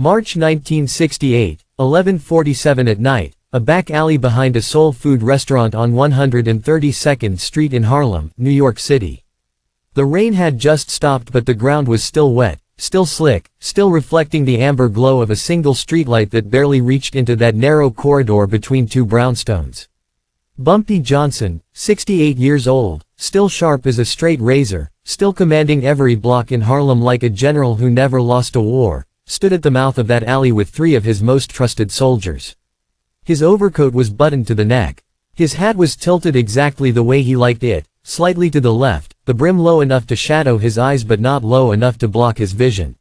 March 1968, 11:47 at night, a back alley behind a soul food restaurant on 132nd Street in Harlem, New York City. The rain had just stopped but the ground was still wet, still slick, still reflecting the amber glow of a single streetlight that barely reached into that narrow corridor between two brownstones. Bumpy Johnson, 68 years old, still sharp as a straight razor, still commanding every block in Harlem like a general who never lost a war, stood at the mouth of that alley with three of his most trusted soldiers. His overcoat was buttoned to the neck. His hat was tilted exactly the way he liked it, slightly to the left, the brim low enough to shadow his eyes but not low enough to block his vision.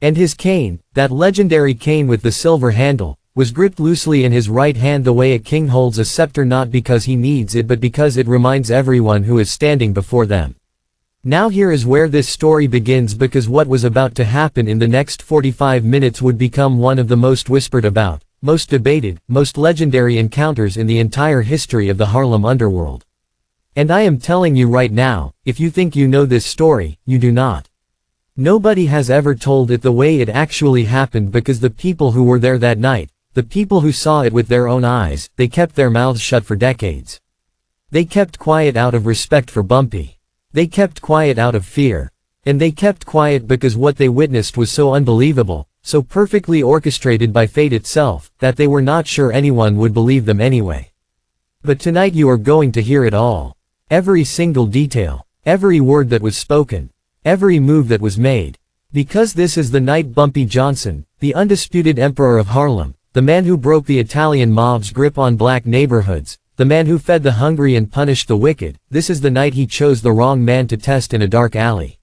And his cane, that legendary cane with the silver handle, was gripped loosely in his right hand the way a king holds a scepter, not because he needs it but because it reminds everyone who is standing before them. Now here is where this story begins, because what was about to happen in the next 45 minutes would become one of the most whispered about, most debated, most legendary encounters in the entire history of the Harlem underworld. And I am telling you right now, if you think you know this story, you do not. Nobody has ever told it the way it actually happened, because the people who were there that night, the people who saw it with their own eyes, they kept their mouths shut for decades. They kept quiet out of respect for Bumpy. They kept quiet out of fear. And they kept quiet because what they witnessed was so unbelievable, so perfectly orchestrated by fate itself, that they were not sure anyone would believe them anyway. But tonight you are going to hear it all. Every single detail. Every word that was spoken. Every move that was made. Because this is the night Bumpy Johnson, the undisputed emperor of Harlem, the man who broke the Italian mob's grip on black neighborhoods, the man who fed the hungry and punished the wicked, this is the night he chose the wrong man to test in a dark alley.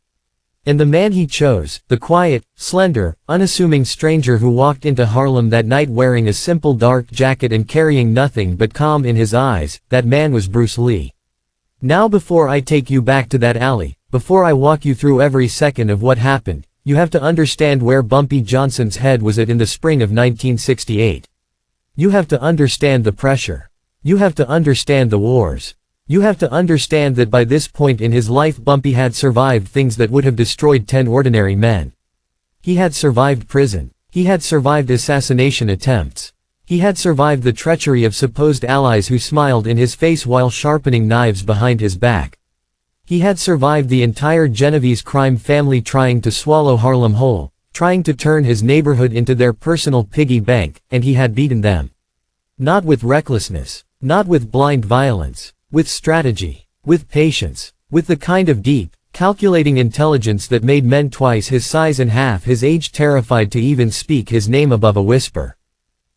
And the man he chose, the quiet, slender, unassuming stranger who walked into Harlem that night wearing a simple dark jacket and carrying nothing but calm in his eyes, that man was Bruce Lee. Now before I take you back to that alley, before I walk you through every second of what happened, you have to understand where Bumpy Johnson's head was at in the spring of 1968. You have to understand the pressure. You have to understand the wars. You have to understand that by this point in his life Bumpy had survived things that would have destroyed 10 ordinary men. He had survived prison. He had survived assassination attempts. He had survived the treachery of supposed allies who smiled in his face while sharpening knives behind his back. He had survived the entire Genovese crime family trying to swallow Harlem whole, trying to turn his neighborhood into their personal piggy bank, and he had beaten them. Not with recklessness. Not with blind violence. With strategy. With patience. With the kind of deep, calculating intelligence that made men twice his size and half his age terrified to even speak his name above a whisper.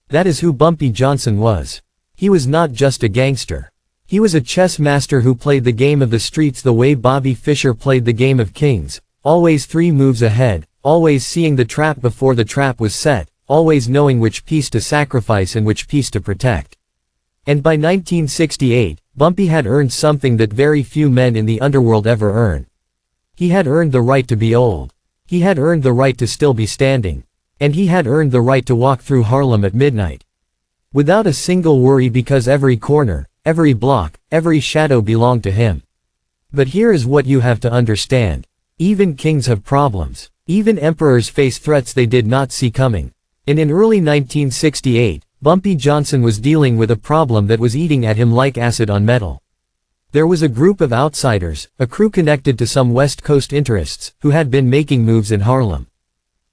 That is who Bumpy Johnson was. He was not just a gangster. He was a chess master who played the game of the streets the way Bobby Fischer played the game of kings, always 3 moves ahead, always seeing the trap before the trap was set, always knowing which piece to sacrifice and which piece to protect. And by 1968, Bumpy had earned something that very few men in the underworld ever earn. He had earned the right to be old. He had earned the right to still be standing. And he had earned the right to walk through Harlem at midnight. Without a single worry, because every corner, every block, every shadow belonged to him. But here is what you have to understand. Even kings have problems. Even emperors face threats they did not see coming. And in early 1968, Bumpy Johnson was dealing with a problem that was eating at him like acid on metal. There was a group of outsiders, a crew connected to some West Coast interests, who had been making moves in Harlem.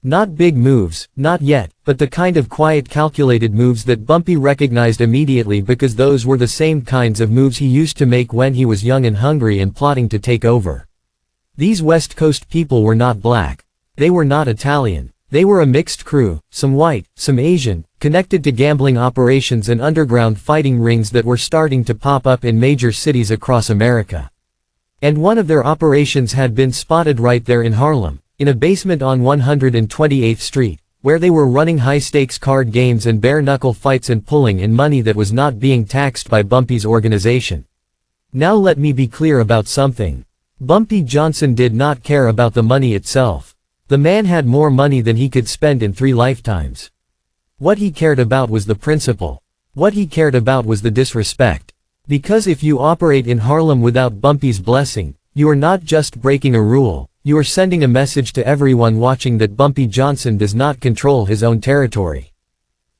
Not big moves, not yet, but the kind of quiet, calculated moves that Bumpy recognized immediately, because those were the same kinds of moves he used to make when he was young and hungry and plotting to take over. These West Coast people were not black. They were not Italian. They were a mixed crew, some white, some Asian, connected to gambling operations and underground fighting rings that were starting to pop up in major cities across America. And one of their operations had been spotted right there in Harlem, in a basement on 128th Street, where they were running high-stakes card games and bare-knuckle fights and pulling in money that was not being taxed by Bumpy's organization. Now let me be clear about something. Bumpy Johnson did not care about the money itself. The man had more money than he could spend in 3 lifetimes. What he cared about was the principle. What he cared about was the disrespect. Because if you operate in Harlem without Bumpy's blessing, you are not just breaking a rule, you are sending a message to everyone watching that Bumpy Johnson does not control his own territory.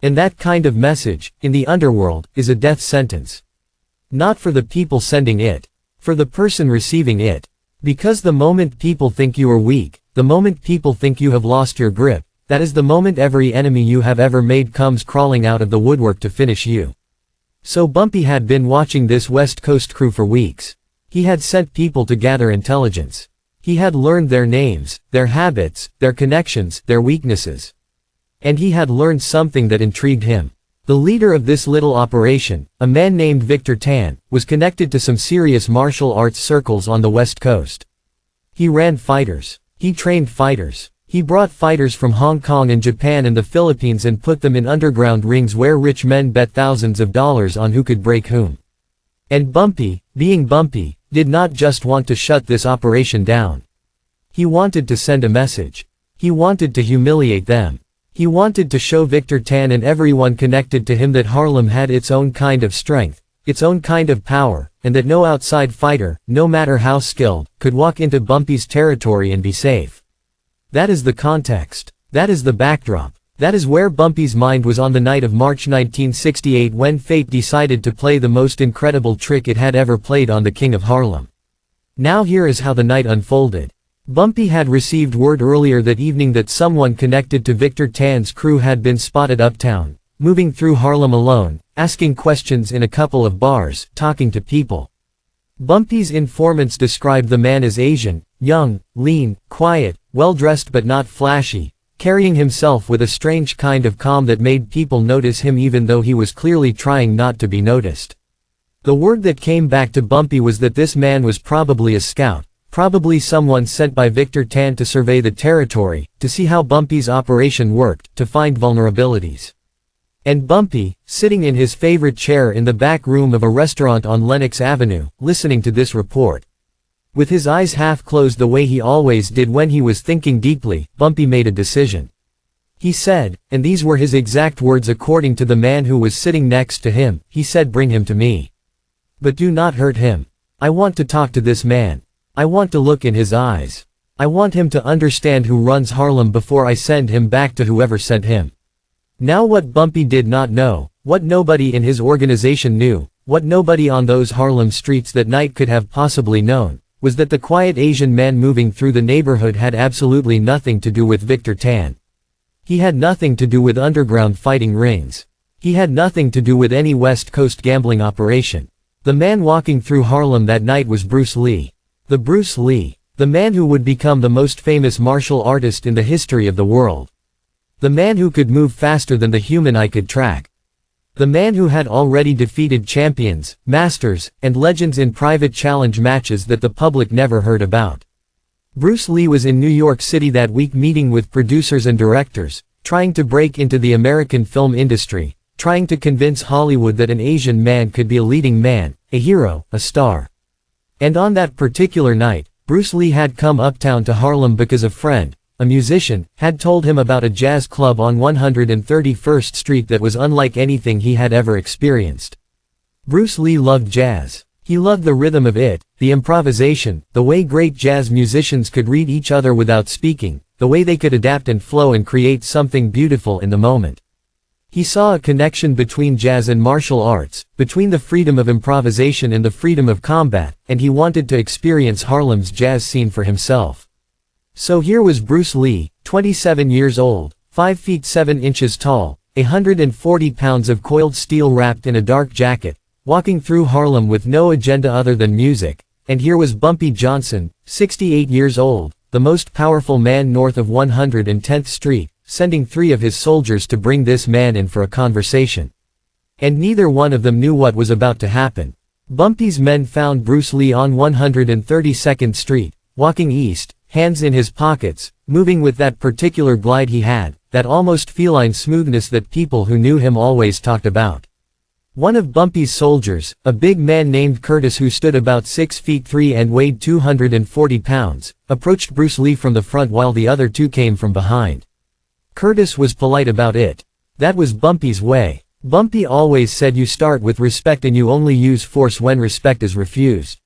And that kind of message, in the underworld, is a death sentence. Not for the people sending it. For the person receiving it. Because the moment people think you are weak, the moment people think you have lost your grip, that is the moment every enemy you have ever made comes crawling out of the woodwork to finish you. So Bumpy had been watching this West Coast crew for weeks. He had sent people to gather intelligence. He had learned their names, their habits, their connections, their weaknesses. And he had learned something that intrigued him. The leader of this little operation, a man named Victor Tan, was connected to some serious martial arts circles on the West Coast. He ran fighters. He trained fighters. He brought fighters from Hong Kong and Japan and the Philippines and put them in underground rings where rich men bet thousands of dollars on who could break whom. And Bumpy, being Bumpy, did not just want to shut this operation down. He wanted to send a message. He wanted to humiliate them. He wanted to show Victor Tan and everyone connected to him that Harlem had its own kind of strength, its own kind of power, and that no outside fighter, no matter how skilled, could walk into Bumpy's territory and be safe. That is the context. That is the backdrop. That is where Bumpy's mind was on the night of March 1968 when fate decided to play the most incredible trick it had ever played on the King of Harlem. Now here is how the night unfolded. Bumpy had received word earlier that evening that someone connected to Victor Tan's crew had been spotted uptown, moving through Harlem alone, asking questions in a couple of bars, talking to people. Bumpy's informants described the man as Asian, young, lean, quiet, well-dressed but not flashy, carrying himself with a strange kind of calm that made people notice him even though he was clearly trying not to be noticed. The word that came back to Bumpy was that this man was probably a scout, probably someone sent by Victor Tan to survey the territory, to see how Bumpy's operation worked, to find vulnerabilities. And Bumpy, sitting in his favorite chair in the back room of a restaurant on Lenox Avenue, listening to this report. With his eyes half closed the way he always did when he was thinking deeply, Bumpy made a decision. He said, and these were his exact words according to the man who was sitting next to him, he said, "Bring him to me. But do not hurt him. I want to talk to this man. I want to look in his eyes. I want him to understand who runs Harlem before I send him back to whoever sent him." Now what Bumpy did not know, what nobody in his organization knew, what nobody on those Harlem streets that night could have possibly known, was that the quiet Asian man moving through the neighborhood had absolutely nothing to do with Victor Tan. He had nothing to do with underground fighting rings. He had nothing to do with any West Coast gambling operation. The man walking through Harlem that night was Bruce Lee. The Bruce Lee. The man who would become the most famous martial artist in the history of the world. The man who could move faster than the human eye could track. The man who had already defeated champions, masters, and legends in private challenge matches that the public never heard about. Bruce Lee was in New York City that week meeting with producers and directors, trying to break into the American film industry, trying to convince Hollywood that an Asian man could be a leading man, a hero, a star. And on that particular night, Bruce Lee had come uptown to Harlem because a friend, a musician, had told him about a jazz club on 131st Street that was unlike anything he had ever experienced. Bruce Lee loved jazz. He loved the rhythm of it, the improvisation, the way great jazz musicians could read each other without speaking, the way they could adapt and flow and create something beautiful in the moment. He saw a connection between jazz and martial arts, between the freedom of improvisation and the freedom of combat, and he wanted to experience Harlem's jazz scene for himself. So here was Bruce Lee, 27 years old, 5 feet 7 inches tall, 140 pounds of coiled steel wrapped in a dark jacket, walking through Harlem with no agenda other than music, and here was Bumpy Johnson, 68 years old, the most powerful man north of 110th Street, sending 3 of his soldiers to bring this man in for a conversation. And neither one of them knew what was about to happen. Bumpy's men found Bruce Lee on 132nd Street, walking east, hands in his pockets, moving with that particular glide he had, that almost feline smoothness that people who knew him always talked about. One of Bumpy's soldiers, a big man named Curtis who stood about 6 feet 3 and weighed 240 pounds, approached Bruce Lee from the front while the other 2 came from behind. Curtis was polite about it. That was Bumpy's way. Bumpy always said you start with respect and you only use force when respect is refused.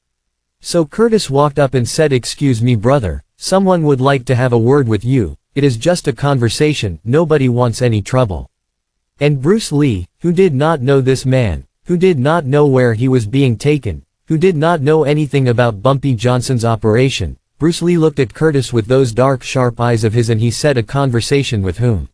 So Curtis walked up and said, "Excuse me brother, Someone would like to have a word with you, it is just a conversation, nobody wants any trouble. And Bruce Lee, who did not know this man, who did not know where he was being taken, who did not know anything about Bumpy Johnson's operation, Bruce Lee looked at Curtis with those dark sharp eyes of his and he said, a conversation with whom?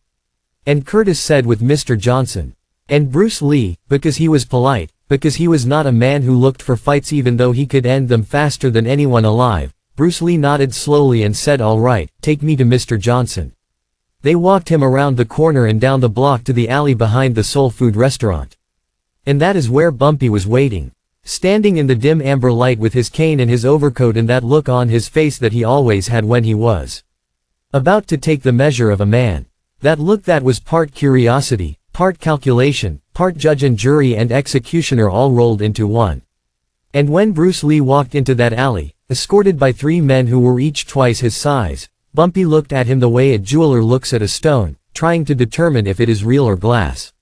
And Curtis said, with Mr. Johnson. And Bruce Lee, because he was polite, because he was not a man who looked for fights even though he could end them faster than anyone alive, Bruce Lee nodded slowly and said, all right, take me to Mr. Johnson. They walked him around the corner and down the block to the alley behind the soul food restaurant. And that is where Bumpy was waiting. Standing in the dim amber light with his cane and his overcoat and that look on his face that he always had when he was about to take the measure of a man. That look that was part curiosity, part calculation, part judge and jury and executioner all rolled into one. And when Bruce Lee walked into that alley, escorted by 3 men who were each twice his size, Bumpy looked at him the way a jeweler looks at a stone, trying to determine if it is real or glass.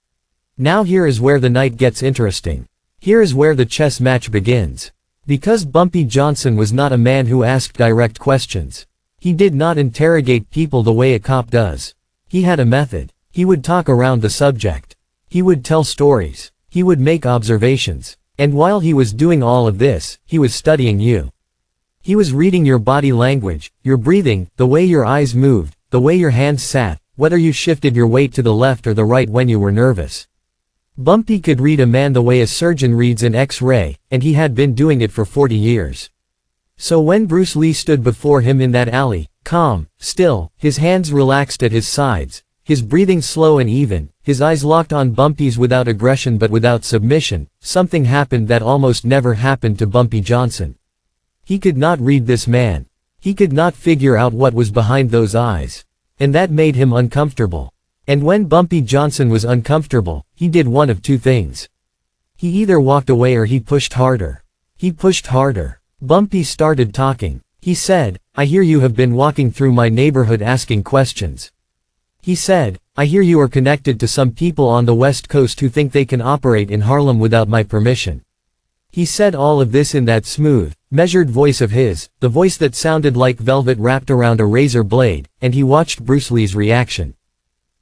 Now here is where the night gets interesting. Here is where the chess match begins. Because Bumpy Johnson was not a man who asked direct questions. He did not interrogate people the way a cop does. He had a method. He would talk around the subject. He would tell stories. He would make observations. And while he was doing all of this, he was studying you. He was reading your body language, your breathing, the way your eyes moved, the way your hands sat, whether you shifted your weight to the left or the right when you were nervous. Bumpy could read a man the way a surgeon reads an X-ray, and he had been doing it for 40 years. So when Bruce Lee stood before him in that alley, calm, still, his hands relaxed at his sides, his breathing slow and even, his eyes locked on Bumpy's without aggression but without submission, something happened that almost never happened to Bumpy Johnson. He could not read this man. He could not figure out what was behind those eyes. And that made him uncomfortable. And when Bumpy Johnson was uncomfortable, he did one of 2 things. He either walked away or he pushed harder. He pushed harder. Bumpy started talking. He said, I hear you have been walking through my neighborhood asking questions. He said, I hear you are connected to some people on the West Coast who think they can operate in Harlem without my permission. He said all of this in that smooth, measured voice of his, the voice that sounded like velvet wrapped around a razor blade, and he watched Bruce Lee's reaction.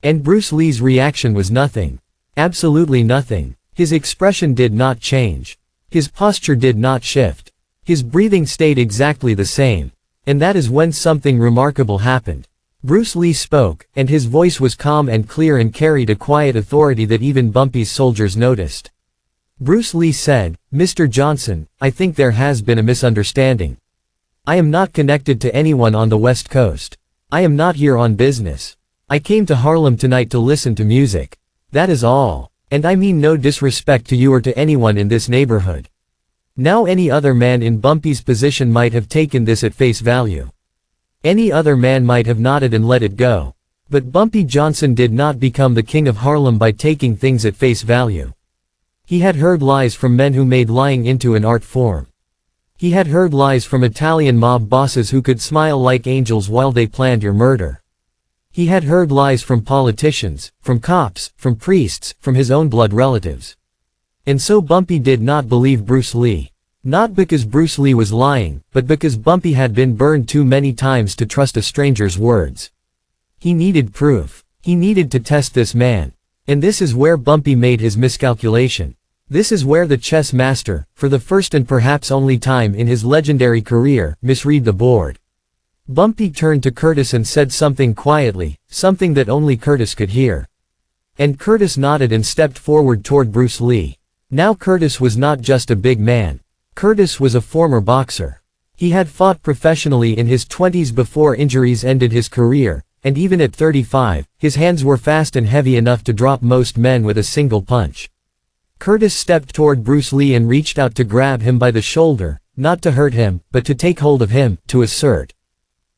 And Bruce Lee's reaction was nothing. Absolutely nothing. His expression did not change. His posture did not shift. His breathing stayed exactly the same. And that is when something remarkable happened. Bruce Lee spoke, and his voice was calm and clear and carried a quiet authority that even Bumpy's soldiers noticed. Bruce Lee said, Mr. Johnson, I think there has been a misunderstanding. I am not connected to anyone on the West Coast. I am not here on business. I came to Harlem tonight to listen to music. That is all. And I mean no disrespect to you or to anyone in this neighborhood. Now any other man in Bumpy's position might have taken this at face value. Any other man might have nodded and let it go. But Bumpy Johnson did not become the king of Harlem by taking things at face value. He had heard lies from men who made lying into an art form. He had heard lies from Italian mob bosses who could smile like angels while they planned your murder. He had heard lies from politicians, from cops, from priests, from his own blood relatives. And so Bumpy did not believe Bruce Lee. Not because Bruce Lee was lying, but because Bumpy had been burned too many times to trust a stranger's words. He needed proof. He needed to test this man. And this is where Bumpy made his miscalculation. This is where the chess master, for the first and perhaps only time in his legendary career, misread the board. Bumpy turned to Curtis and said something quietly, something that only Curtis could hear. And Curtis nodded and stepped forward toward Bruce Lee. Now Curtis was not just a big man. Curtis was a former boxer. He had fought professionally in his 20s before injuries ended his career, and even at 35, his hands were fast and heavy enough to drop most men with a single punch. Curtis stepped toward Bruce Lee and reached out to grab him by the shoulder, not to hurt him, but to take hold of him, to assert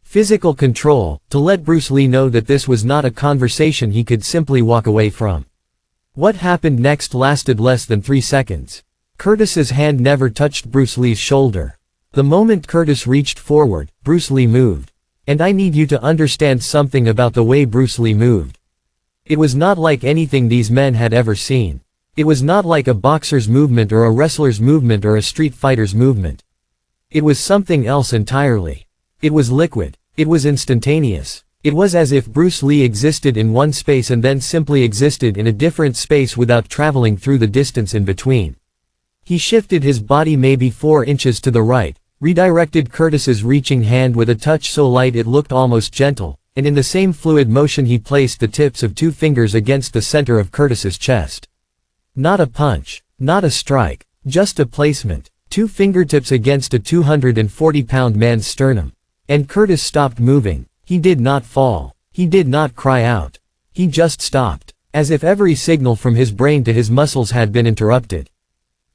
physical control, to let Bruce Lee know that this was not a conversation he could simply walk away from. What happened next lasted less than 3 seconds. Curtis's hand never touched Bruce Lee's shoulder. The moment Curtis reached forward, Bruce Lee moved. And I need you to understand something about the way Bruce Lee moved. It was not like anything these men had ever seen. It was not like a boxer's movement or a wrestler's movement or a street fighter's movement. It was something else entirely. It was liquid. It was instantaneous. It was as if Bruce Lee existed in one space and then simply existed in a different space without traveling through the distance in between. He shifted his body maybe 4 inches to the right, redirected Curtis's reaching hand with a touch so light it looked almost gentle, and in the same fluid motion he placed the tips of 2 fingers against the center of Curtis's chest. Not a punch, not a strike, just a placement. 2 fingertips against a 240-pound man's sternum. And Curtis stopped moving. He did not fall. He did not cry out. He just stopped, as if every signal from his brain to his muscles had been interrupted.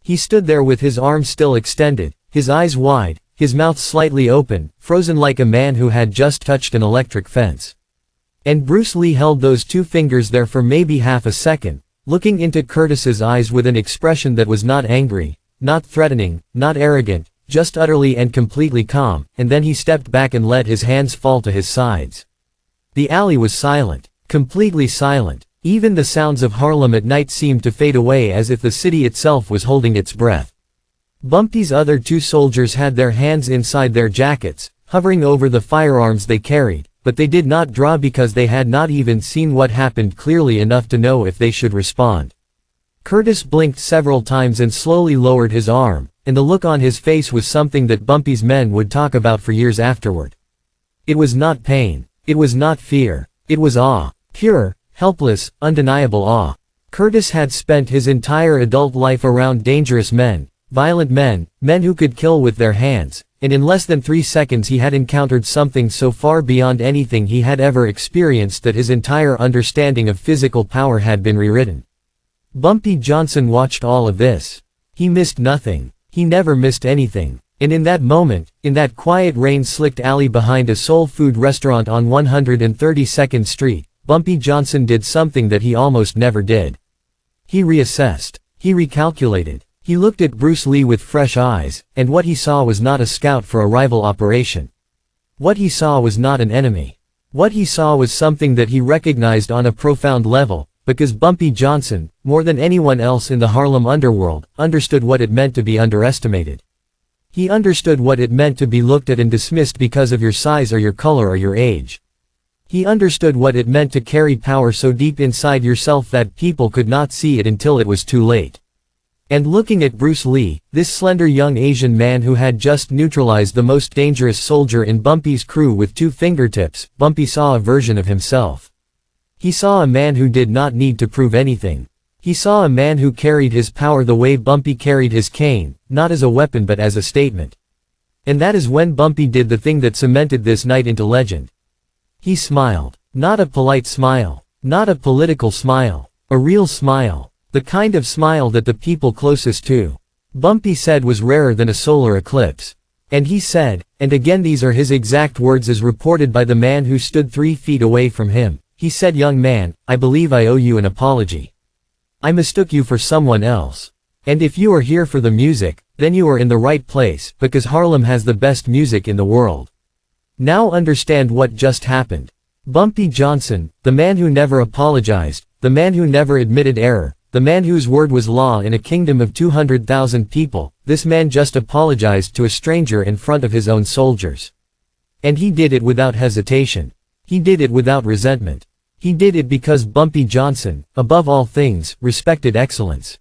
He stood there with his arms still extended, his eyes wide, his mouth slightly open, frozen like a man who had just touched an electric fence. And Bruce Lee held those 2 fingers there for maybe half a second, looking into Curtis's eyes with an expression that was not angry, not threatening, not arrogant, just utterly and completely calm, and then he stepped back and let his hands fall to his sides. The alley was silent, completely silent. Even the sounds of Harlem at night seemed to fade away as if the city itself was holding its breath. Bumpy's other 2 soldiers had their hands inside their jackets, hovering over the firearms they carried, but they did not draw because they had not even seen what happened clearly enough to know if they should respond. Curtis blinked several times and slowly lowered his arm, and the look on his face was something that Bumpy's men would talk about for years afterward. It was not pain. It was not fear. It was awe. Pure, helpless, undeniable awe. Curtis had spent his entire adult life around dangerous men, violent men, men who could kill with their hands, and in less than 3 seconds he had encountered something so far beyond anything he had ever experienced that his entire understanding of physical power had been rewritten. Bumpy Johnson watched all of this. He missed nothing. He never missed anything. And in that moment, in that quiet rain-slicked alley behind a soul food restaurant on 132nd Street, Bumpy Johnson did something that he almost never did. He reassessed. He recalculated. He looked at Bruce Lee with fresh eyes, and what he saw was not a scout for a rival operation. What he saw was not an enemy. What he saw was something that he recognized on a profound level, because Bumpy Johnson, more than anyone else in the Harlem underworld, understood what it meant to be underestimated. He understood what it meant to be looked at and dismissed because of your size or your color or your age. He understood what it meant to carry power so deep inside yourself that people could not see it until it was too late. And looking at Bruce Lee, this slender young Asian man who had just neutralized the most dangerous soldier in Bumpy's crew with 2 fingertips, Bumpy saw a version of himself. He saw a man who did not need to prove anything. He saw a man who carried his power the way Bumpy carried his cane, not as a weapon but as a statement. And that is when Bumpy did the thing that cemented this night into legend. He smiled. Not a polite smile. Not a political smile. A real smile. The kind of smile that the people closest to Bumpy said was rarer than a solar eclipse. And he said, and again these are his exact words as reported by the man who stood 3 feet away from him, he said, "Young man, I believe I owe you an apology. I mistook you for someone else. And if you are here for the music, then you are in the right place, because Harlem has the best music in the world. Now understand what just happened." Bumpy Johnson, the man who never apologized, the man who never admitted error, the man whose word was law in a kingdom of 200,000 people, this man just apologized to a stranger in front of his own soldiers. And he did it without hesitation. He did it without resentment. He did it because Bumpy Johnson, above all things, respected excellence.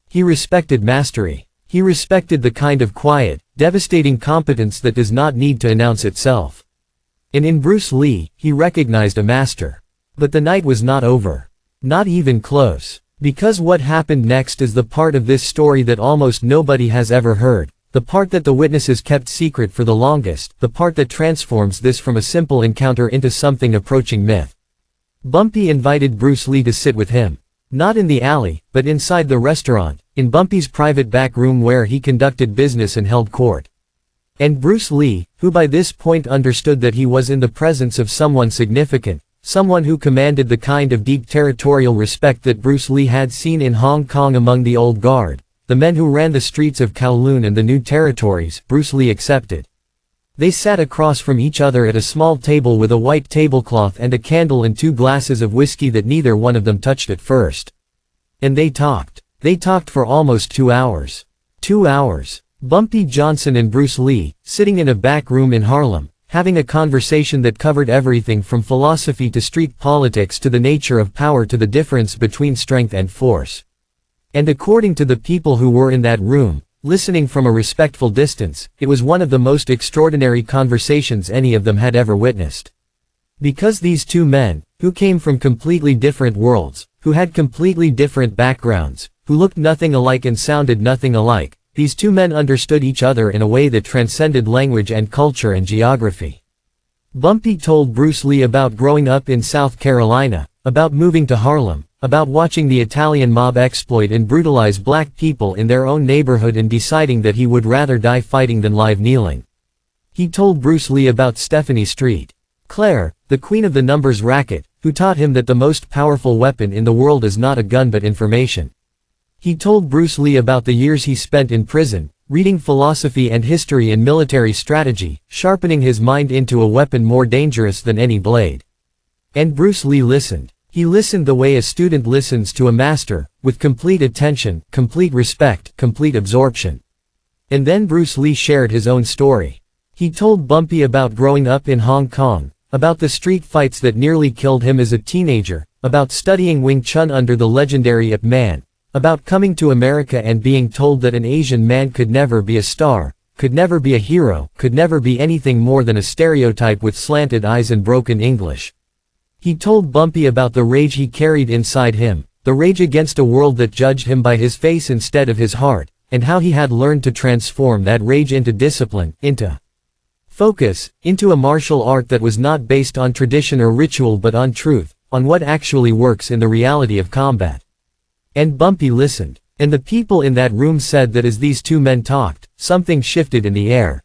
He respected mastery. He respected the kind of quiet, devastating competence that does not need to announce itself. And in Bruce Lee, he recognized a master. But the night was not over. Not even close. Because what happened next is the part of this story that almost nobody has ever heard, the part that the witnesses kept secret for the longest, the part that transforms this from a simple encounter into something approaching myth. Bumpy invited Bruce Lee to sit with him. Not in the alley, but inside the restaurant, in Bumpy's private back room where he conducted business and held court. And Bruce Lee, who by this point understood that he was in the presence of someone significant, someone who commanded the kind of deep territorial respect that Bruce Lee had seen in Hong Kong among the old guard, the men who ran the streets of Kowloon and the new territories, Bruce Lee accepted. They sat across from each other at a small table with a white tablecloth and a candle and 2 glasses of whiskey that neither one of them touched at first. And they talked. They talked for almost 2 hours. 2 hours. Bumpy Johnson and Bruce Lee, sitting in a back room in Harlem, having a conversation that covered everything from philosophy to street politics to the nature of power to the difference between strength and force. And according to the people who were in that room, listening from a respectful distance, it was one of the most extraordinary conversations any of them had ever witnessed. Because these two men, who came from completely different worlds, who had completely different backgrounds, who looked nothing alike and sounded nothing alike, these two men understood each other in a way that transcended language and culture and geography. Bumpy told Bruce Lee about growing up in South Carolina, about moving to Harlem, about watching the Italian mob exploit and brutalize black people in their own neighborhood and deciding that he would rather die fighting than live kneeling. He told Bruce Lee about Stephanie Street Claire, the queen of the numbers racket, who taught him that the most powerful weapon in the world is not a gun but information. He told Bruce Lee about the years he spent in prison, reading philosophy and history and military strategy, sharpening his mind into a weapon more dangerous than any blade. And Bruce Lee listened. He listened the way a student listens to a master, with complete attention, complete respect, complete absorption. And then Bruce Lee shared his own story. He told Bumpy about growing up in Hong Kong, about the street fights that nearly killed him as a teenager, about studying Wing Chun under the legendary Ip Man, about coming to America and being told that an Asian man could never be a star, could never be a hero, could never be anything more than a stereotype with slanted eyes and broken English. He told Bumpy about the rage he carried inside him, the rage against a world that judged him by his face instead of his heart, and how he had learned to transform that rage into discipline, into focus, into a martial art that was not based on tradition or ritual but on truth, on what actually works in the reality of combat. And Bumpy listened. And the people in that room said that as these two men talked, something shifted in the air.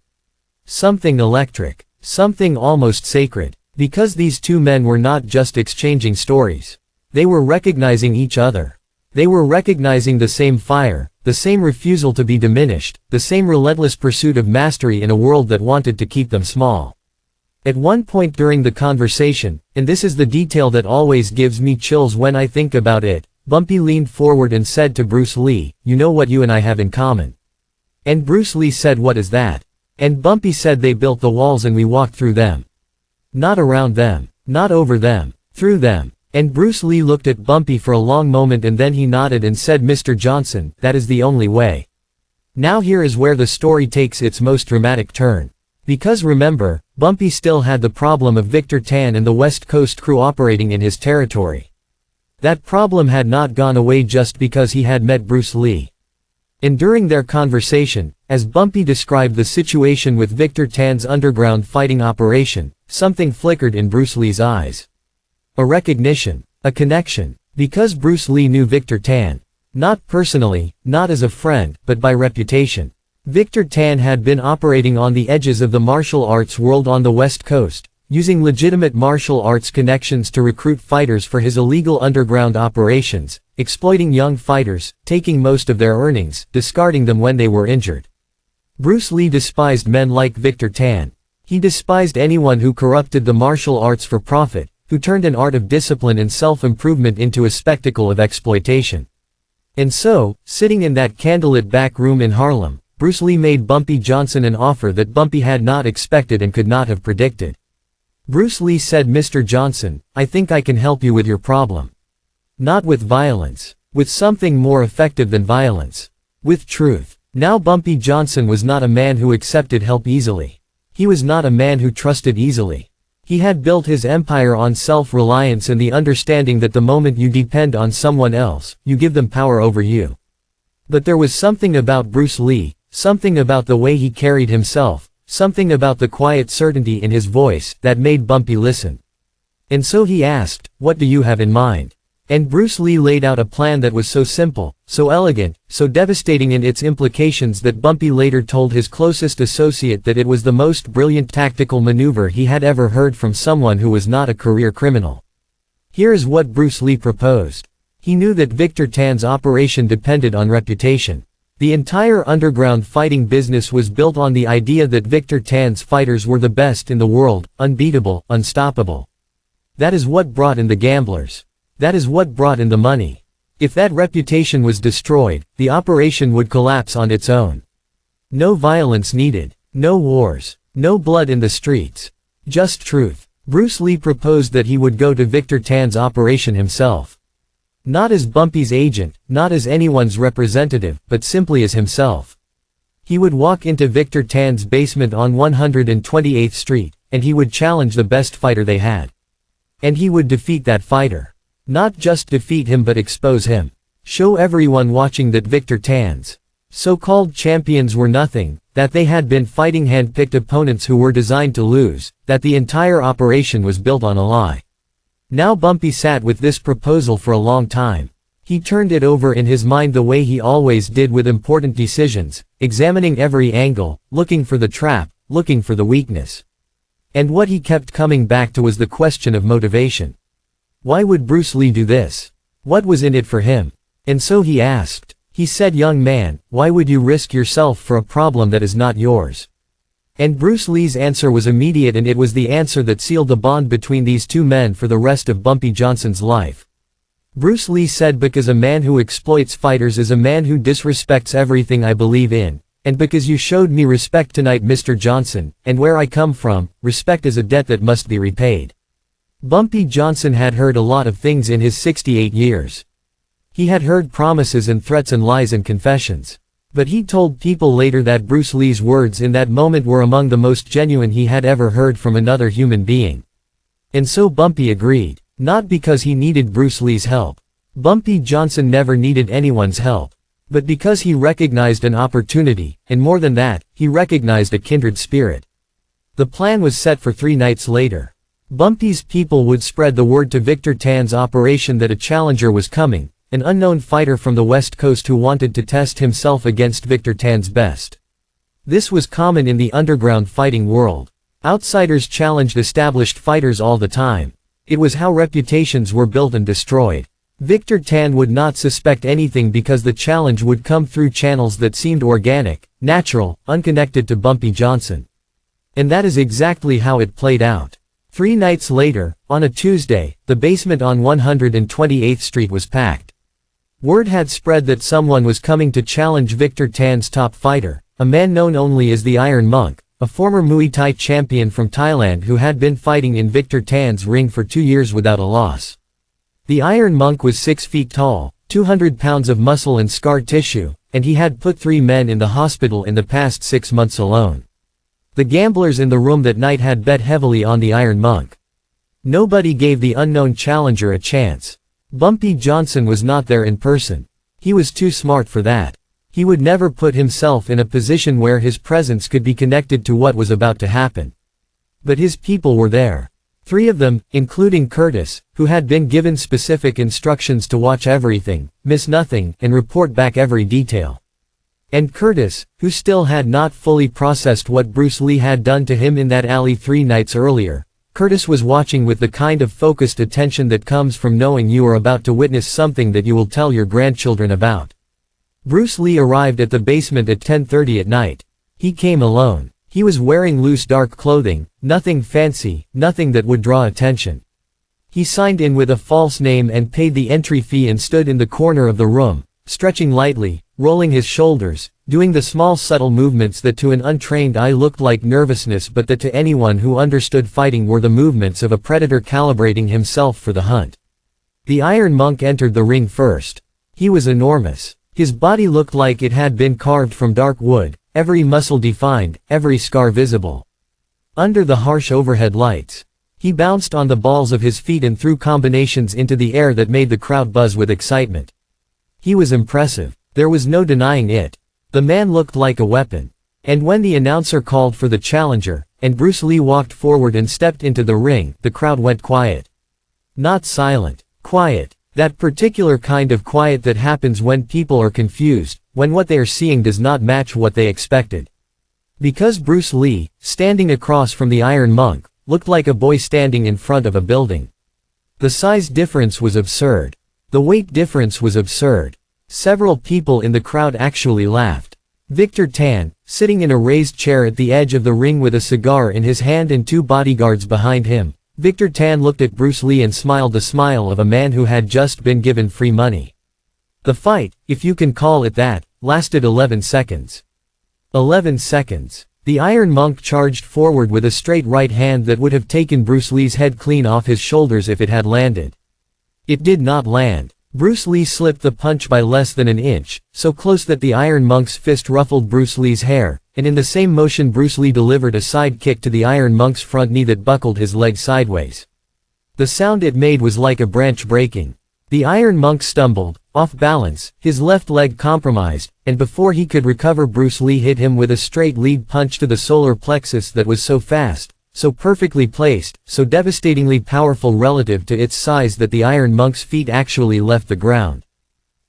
Something electric. Something almost sacred. Because these two men were not just exchanging stories. They were recognizing each other. They were recognizing the same fire, the same refusal to be diminished, the same relentless pursuit of mastery in a world that wanted to keep them small. At one point during the conversation, and this is the detail that always gives me chills when I think about it, Bumpy leaned forward and said to Bruce Lee, "You know what you and I have in common?" And Bruce Lee said, "What is that?" And Bumpy said, "They built the walls and we walked through them. Not around them. Not over them. Through them." And Bruce Lee looked at Bumpy for a long moment and then he nodded and said, "Mr. Johnson, that is the only way." Now here is where the story takes its most dramatic turn. Because remember, Bumpy still had the problem of Victor Tan and the West Coast crew operating in his territory. That problem had not gone away just because he had met Bruce Lee. And during their conversation, as Bumpy described the situation with Victor Tan's underground fighting operation, something flickered in Bruce Lee's eyes. A recognition. A connection. Because Bruce Lee knew Victor Tan. Not personally, not as a friend, but by reputation. Victor Tan had been operating on the edges of the martial arts world on the West Coast, using legitimate martial arts connections to recruit fighters for his illegal underground operations, exploiting young fighters, taking most of their earnings, discarding them when they were injured. Bruce Lee despised men like Victor Tan. He despised anyone who corrupted the martial arts for profit, who turned an art of discipline and self-improvement into a spectacle of exploitation. And so, sitting in that candlelit back room in Harlem, Bruce Lee made Bumpy Johnson an offer that Bumpy had not expected and could not have predicted. Bruce Lee said, "Mr. Johnson, I think I can help you with your problem. Not with violence. With something more effective than violence. With truth." Now Bumpy Johnson was not a man who accepted help easily. He was not a man who trusted easily. He had built his empire on self-reliance and the understanding that the moment you depend on someone else, you give them power over you. But there was something about Bruce Lee, something about the way he carried himself, something about the quiet certainty in his voice, that made Bumpy listen. And so he asked, "What do you have in mind?" And Bruce Lee laid out a plan that was so simple, so elegant, so devastating in its implications that Bumpy later told his closest associate that it was the most brilliant tactical maneuver he had ever heard from someone who was not a career criminal. Here is what Bruce Lee proposed. He knew that Victor Tan's operation depended on reputation. The entire underground fighting business was built on the idea that Victor Tan's fighters were the best in the world, unbeatable, unstoppable. That is what brought in the gamblers. That is what brought in the money. If that reputation was destroyed, the operation would collapse on its own. No violence needed. No wars. No blood in the streets. Just truth. Bruce Lee proposed that he would go to Victor Tan's operation himself. Not as Bumpy's agent, not as anyone's representative, but simply as himself. He would walk into Victor Tan's basement on 128th Street, and he would challenge the best fighter they had. And he would defeat that fighter. Not just defeat him but expose him. Show everyone watching that Victor Tan's so-called champions were nothing, that they had been fighting hand-picked opponents who were designed to lose, that the entire operation was built on a lie. Now Bumpy sat with this proposal for a long time. He turned it over in his mind the way he always did with important decisions, examining every angle, looking for the trap, looking for the weakness. And what he kept coming back to was the question of motivation. Why would Bruce Lee do this? What was in it for him? And so he asked. He said, "Young man, why would you risk yourself for a problem that is not yours?" And Bruce Lee's answer was immediate, and it was the answer that sealed the bond between these two men for the rest of Bumpy Johnson's life. Bruce Lee said, "Because a man who exploits fighters is a man who disrespects everything I believe in, and because you showed me respect tonight, Mr. Johnson, and where I come from, respect is a debt that must be repaid." Bumpy Johnson had heard a lot of things in his 68 years. He had heard promises and threats and lies and confessions. But he told people later that Bruce Lee's words in that moment were among the most genuine he had ever heard from another human being. And so Bumpy agreed. Not because he needed Bruce Lee's help. Bumpy Johnson never needed anyone's help. But because he recognized an opportunity, and more than that, he recognized a kindred spirit. The plan was set for 3 nights later. Bumpy's people would spread the word to Victor Tan's operation that a challenger was coming. An unknown fighter from the West Coast who wanted to test himself against Victor Tan's best. This was common in the underground fighting world. Outsiders challenged established fighters all the time. It was how reputations were built and destroyed. Victor Tan would not suspect anything because the challenge would come through channels that seemed organic, natural, unconnected to Bumpy Johnson. And that is exactly how it played out. 3 nights later, on a Tuesday, the basement on 128th Street was packed. Word had spread that someone was coming to challenge Victor Tan's top fighter, a man known only as the Iron Monk, a former Muay Thai champion from Thailand who had been fighting in Victor Tan's ring for 2 years without a loss. The Iron Monk was 6 feet tall, 200 pounds of muscle and scar tissue, and he had put 3 men in the hospital in the past 6 months alone. The gamblers in the room that night had bet heavily on the Iron Monk. Nobody gave the unknown challenger a chance. Bumpy Johnson was not there in person. He was too smart for that. He would never put himself in a position where his presence could be connected to what was about to happen. But his people were there. 3 of them, including Curtis, who had been given specific instructions to watch everything, miss nothing, and report back every detail. And Curtis, who still had not fully processed what Bruce Lee had done to him in that alley 3 nights earlier. Curtis was watching with the kind of focused attention that comes from knowing you are about to witness something that you will tell your grandchildren about. Bruce Lee arrived at the basement at 10:30 at night. He came alone. He was wearing loose dark clothing, nothing fancy, nothing that would draw attention. He signed in with a false name and paid the entry fee and stood in the corner of the room, stretching lightly, rolling his shoulders, doing the small subtle movements that to an untrained eye looked like nervousness but that to anyone who understood fighting were the movements of a predator calibrating himself for the hunt. The Iron Monk entered the ring first. He was enormous. His body looked like it had been carved from dark wood, every muscle defined, every scar visible. Under the harsh overhead lights, he bounced on the balls of his feet and threw combinations into the air that made the crowd buzz with excitement. He was impressive. There was no denying it. The man looked like a weapon. And when the announcer called for the challenger, and Bruce Lee walked forward and stepped into the ring, the crowd went quiet. Not silent. Quiet. That particular kind of quiet that happens when people are confused, when what they are seeing does not match what they expected. Because Bruce Lee, standing across from the Iron Monk, looked like a boy standing in front of a building. The size difference was absurd. The weight difference was absurd. Several people in the crowd actually laughed. Victor Tan, sitting in a raised chair at the edge of the ring with a cigar in his hand and 2 bodyguards behind him. Victor Tan looked at Bruce Lee and smiled the smile of a man who had just been given free money. The fight, if you can call it that, lasted 11 seconds. 11 seconds. The Iron Monk charged forward with a straight right hand that would have taken Bruce Lee's head clean off his shoulders if it had landed. It did not land. Bruce Lee slipped the punch by less than an inch, so close that the Iron Monk's fist ruffled Bruce Lee's hair, and in the same motion Bruce Lee delivered a side kick to the Iron Monk's front knee that buckled his leg sideways. The sound it made was like a branch breaking. The Iron Monk stumbled, off balance, his left leg compromised, and before he could recover Bruce Lee hit him with a straight lead punch to the solar plexus that was so fast, so perfectly placed, so devastatingly powerful relative to its size that the Iron Monk's feet actually left the ground.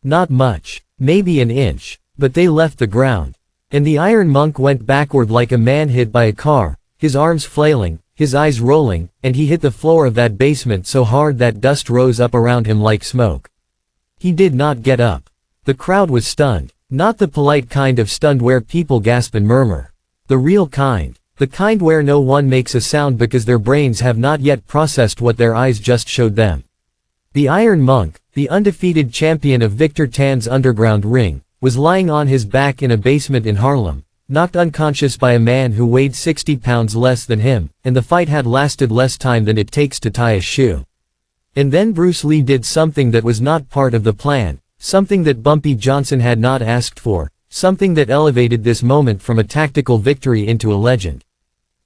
Not much, maybe an inch, but they left the ground. And the Iron Monk went backward like a man hit by a car, his arms flailing, his eyes rolling, and he hit the floor of that basement so hard that dust rose up around him like smoke. He did not get up. The crowd was stunned, not the polite kind of stunned where people gasp and murmur. The real kind. The kind where no one makes a sound because their brains have not yet processed what their eyes just showed them. The Iron Monk, the undefeated champion of Victor Tan's underground ring, was lying on his back in a basement in Harlem, knocked unconscious by a man who weighed 60 pounds less than him, and the fight had lasted less time than it takes to tie a shoe. And then Bruce Lee did something that was not part of the plan, something that Bumpy Johnson had not asked for, something that elevated this moment from a tactical victory into a legend.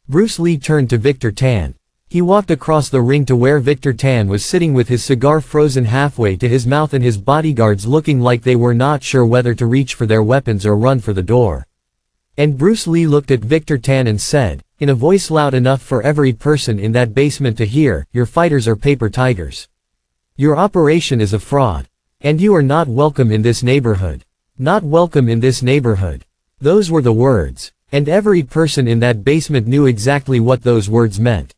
Bruce Lee turned to Victor Tan. He walked across the ring to where Victor Tan was sitting with his cigar frozen halfway to his mouth and his bodyguards looking like they were not sure whether to reach for their weapons or run for the door. And Bruce Lee looked at Victor Tan and said, in a voice loud enough for every person in that basement to hear, "Your fighters are paper tigers. Your operation is a fraud. And you are not welcome in this neighborhood. Not welcome in this neighborhood." Those were the words. And every person in that basement knew exactly what those words meant.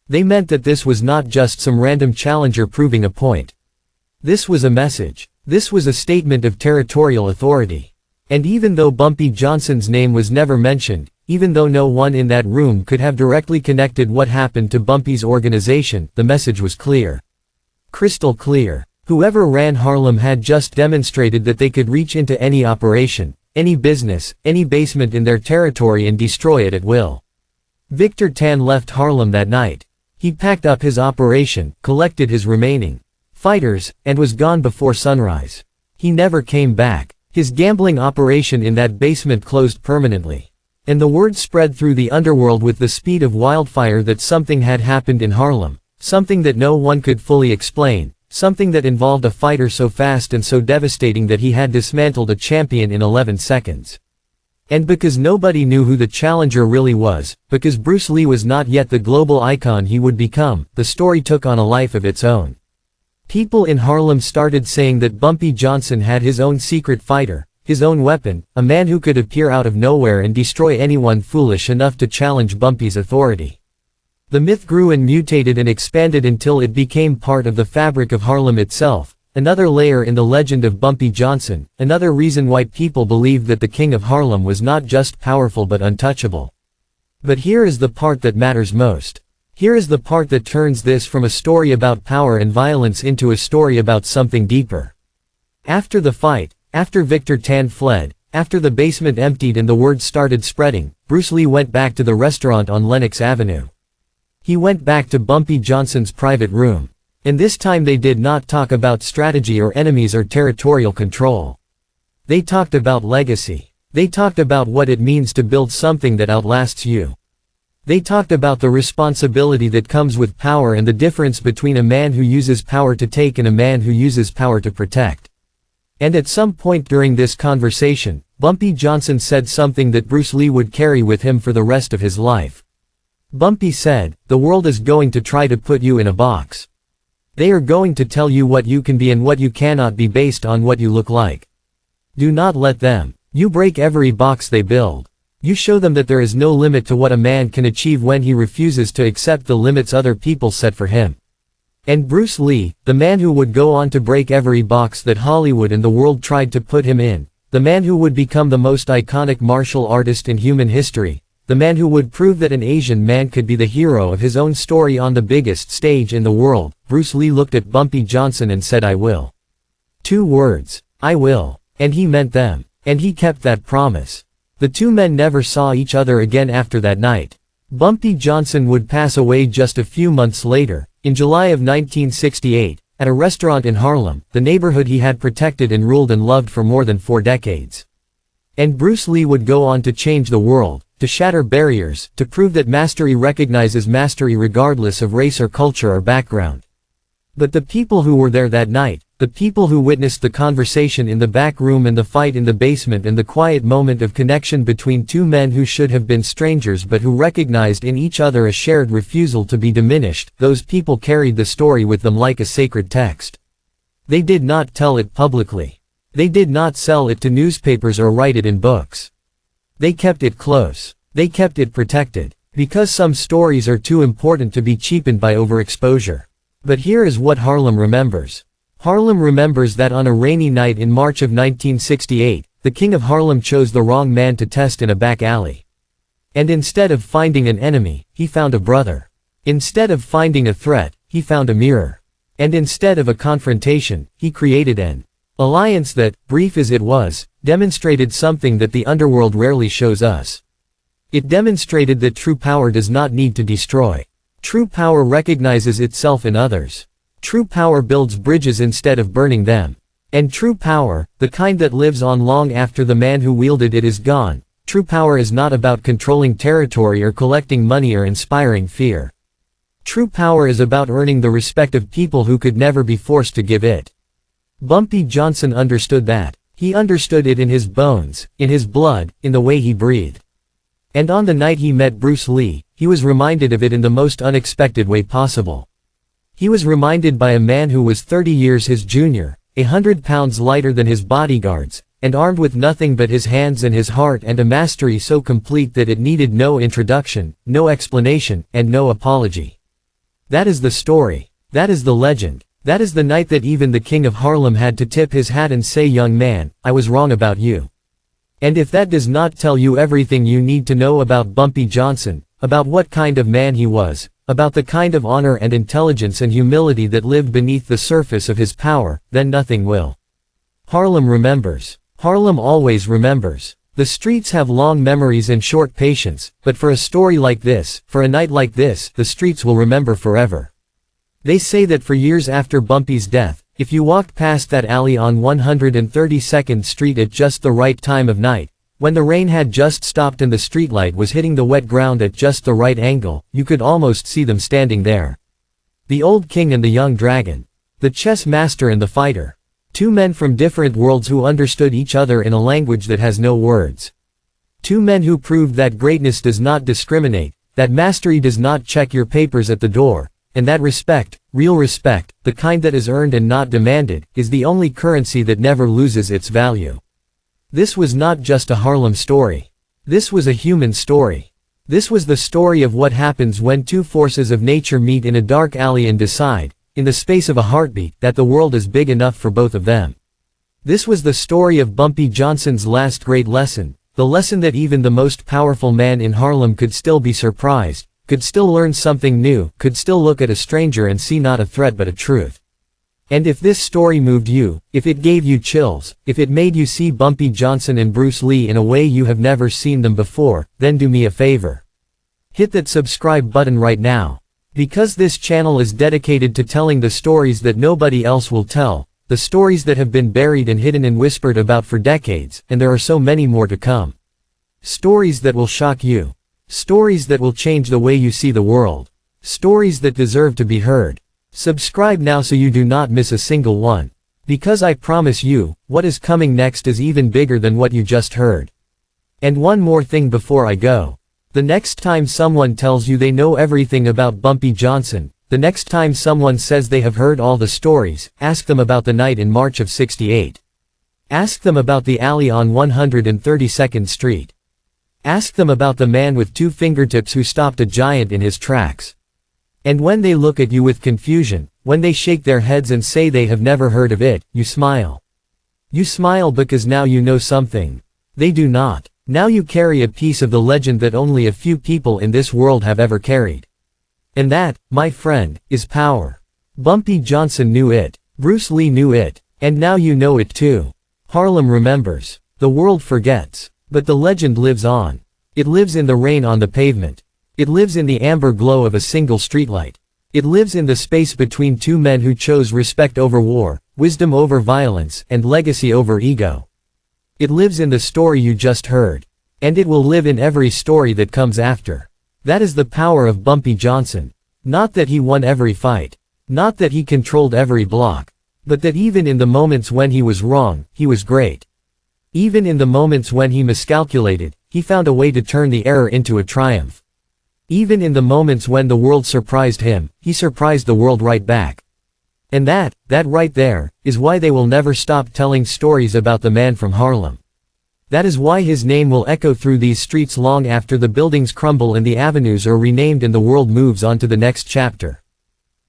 They meant that this was not just some random challenger proving a point. This was a message. This was a statement of territorial authority. And even though Bumpy Johnson's name was never mentioned, even though no one in that room could have directly connected what happened to Bumpy's organization, the message was clear. Crystal clear. Whoever ran Harlem had just demonstrated that they could reach into any operation, any business, any basement in their territory and destroy it at will. Victor Tan left Harlem that night. He packed up his operation, collected his remaining fighters, and was gone before sunrise. He never came back. His gambling operation in that basement closed permanently. And the word spread through the underworld with the speed of wildfire that something had happened in Harlem, something that no one could fully explain. Something that involved a fighter so fast and so devastating that he had dismantled a champion in 11 seconds. And because nobody knew who the challenger really was, because Bruce Lee was not yet the global icon he would become, the story took on a life of its own. People in Harlem started saying that Bumpy Johnson had his own secret fighter, his own weapon, a man who could appear out of nowhere and destroy anyone foolish enough to challenge Bumpy's authority. The myth grew and mutated and expanded until it became part of the fabric of Harlem itself, another layer in the legend of Bumpy Johnson, another reason why people believed that the king of Harlem was not just powerful but untouchable. But here is the part that matters most. Here is the part that turns this from a story about power and violence into a story about something deeper. After the fight, after Victor Tan fled, after the basement emptied and the word started spreading, Bruce Lee went back to the restaurant on Lenox Avenue. He went back to Bumpy Johnson's private room. And this time they did not talk about strategy or enemies or territorial control. They talked about legacy. They talked about what it means to build something that outlasts you. They talked about the responsibility that comes with power and the difference between a man who uses power to take and a man who uses power to protect. And at some point during this conversation, Bumpy Johnson said something that Bruce Lee would carry with him for the rest of his life. Bumpy said, "The world is going to try to put you in a box. They are going to tell you what you can be and what you cannot be based on what you look like. Do not let them. You break every box they build. You show them that there is no limit to what a man can achieve when he refuses to accept the limits other people set for him." And Bruce Lee, the man who would go on to break every box that Hollywood and the world tried to put him in, the man who would become the most iconic martial artist in human history, the man who would prove that an Asian man could be the hero of his own story on the biggest stage in the world, Bruce Lee looked at Bumpy Johnson and said, "I will." 2 words. I will. And he meant them. And he kept that promise. The two men never saw each other again after that night. Bumpy Johnson would pass away just a few months later, in July of 1968, at a restaurant in Harlem, the neighborhood he had protected and ruled and loved for more than 4 decades. And Bruce Lee would go on to change the world, to shatter barriers, to prove that mastery recognizes mastery regardless of race or culture or background. But the people who were there that night, the people who witnessed the conversation in the back room and the fight in the basement and the quiet moment of connection between two men who should have been strangers but who recognized in each other a shared refusal to be diminished, those people carried the story with them like a sacred text. They did not tell it publicly. They did not sell it to newspapers or write it in books. They kept it close. They kept it protected. Because some stories are too important to be cheapened by overexposure. But here is what Harlem remembers. Harlem remembers that on a rainy night in March of 1968, the king of Harlem chose the wrong man to test in a back alley. And instead of finding an enemy, he found a brother. Instead of finding a threat, he found a mirror. And instead of a confrontation, he created an alliance that, brief as it was, demonstrated something that the underworld rarely shows us. It demonstrated that true power does not need to destroy. True power recognizes itself in others. True power builds bridges instead of burning them. And true power, the kind that lives on long after the man who wielded it is gone, true power is not about controlling territory or collecting money or inspiring fear. True power is about earning the respect of people who could never be forced to give it. Bumpy Johnson understood that. He understood it in his bones, in his blood, in the way he breathed. And on the night he met Bruce Lee, he was reminded of it in the most unexpected way possible. He was reminded by a man who was 30 years his junior, 100 pounds lighter than his bodyguards, and armed with nothing but his hands and his heart and a mastery so complete that it needed no introduction, no explanation, and no apology. That is the story. That is the legend. That is the night that even the king of Harlem had to tip his hat and say, "Young man, I was wrong about you." And if that does not tell you everything you need to know about Bumpy Johnson, about what kind of man he was, about the kind of honor and intelligence and humility that lived beneath the surface of his power, then nothing will. Harlem remembers. Harlem always remembers. The streets have long memories and short patience, but for a story like this, for a night like this, the streets will remember forever. They say that for years after Bumpy's death, if you walked past that alley on 132nd Street at just the right time of night, when the rain had just stopped and the streetlight was hitting the wet ground at just the right angle, you could almost see them standing there. The old king and the young dragon. The chess master and the fighter. Two men from different worlds who understood each other in a language that has no words. Two men who proved that greatness does not discriminate, that mastery does not check your papers at the door, and that respect, real respect, the kind that is earned and not demanded, is the only currency that never loses its value. This was not just a Harlem story. This was a human story. This was the story of what happens when two forces of nature meet in a dark alley and decide, in the space of a heartbeat, that the world is big enough for both of them. This was the story of Bumpy Johnson's last great lesson, the lesson that even the most powerful man in Harlem could still be surprised, could still learn something new, could still look at a stranger and see not a threat but a truth. And if this story moved you, if it gave you chills, if it made you see Bumpy Johnson and Bruce Lee in a way you have never seen them before, then do me a favor. Hit that subscribe button right now. Because this channel is dedicated to telling the stories that nobody else will tell, the stories that have been buried and hidden and whispered about for decades, and there are so many more to come. Stories that will shock you. Stories that will change the way you see the world. Stories that deserve to be heard. Subscribe now so you do not miss a single one. Because I promise you, what is coming next is even bigger than what you just heard. And one more thing before I go. The next time someone tells you they know everything about Bumpy Johnson, the next time someone says they have heard all the stories, ask them about the night in March of '68. Ask them about the alley on 132nd Street. Ask them about the man with 2 fingertips who stopped a giant in his tracks. And when they look at you with confusion, when they shake their heads and say they have never heard of it, you smile. You smile because now you know something. They do not. Now you carry a piece of the legend that only a few people in this world have ever carried. And that, my friend, is power. Bumpy Johnson knew it. Bruce Lee knew it. And now you know it too. Harlem remembers. The world forgets. But the legend lives on. It lives in the rain on the pavement. It lives in the amber glow of a single streetlight. It lives in the space between two men who chose respect over war, wisdom over violence, and legacy over ego. It lives in the story you just heard. And it will live in every story that comes after. That is the power of Bumpy Johnson. Not that he won every fight. Not that he controlled every block. But that even in the moments when he was wrong, he was great. Even in the moments when he miscalculated, he found a way to turn the error into a triumph. Even in the moments when the world surprised him, he surprised the world right back. And that right there, is why they will never stop telling stories about the man from Harlem. That is why his name will echo through these streets long after the buildings crumble and the avenues are renamed and the world moves on to the next chapter.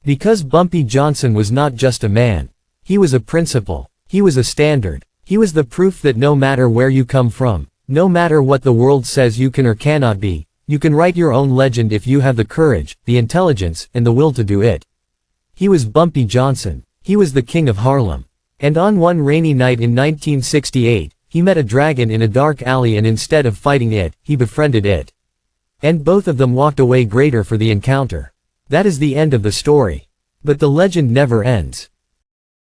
Because Bumpy Johnson was not just a man. He was a principle. He was a standard. He was the proof that no matter where you come from, no matter what the world says you can or cannot be, you can write your own legend if you have the courage, the intelligence, and the will to do it. He was Bumpy Johnson. He was the king of Harlem. And on one rainy night in 1968, he met a dragon in a dark alley and instead of fighting it, he befriended it. And both of them walked away greater for the encounter. That is the end of the story. But the legend never ends.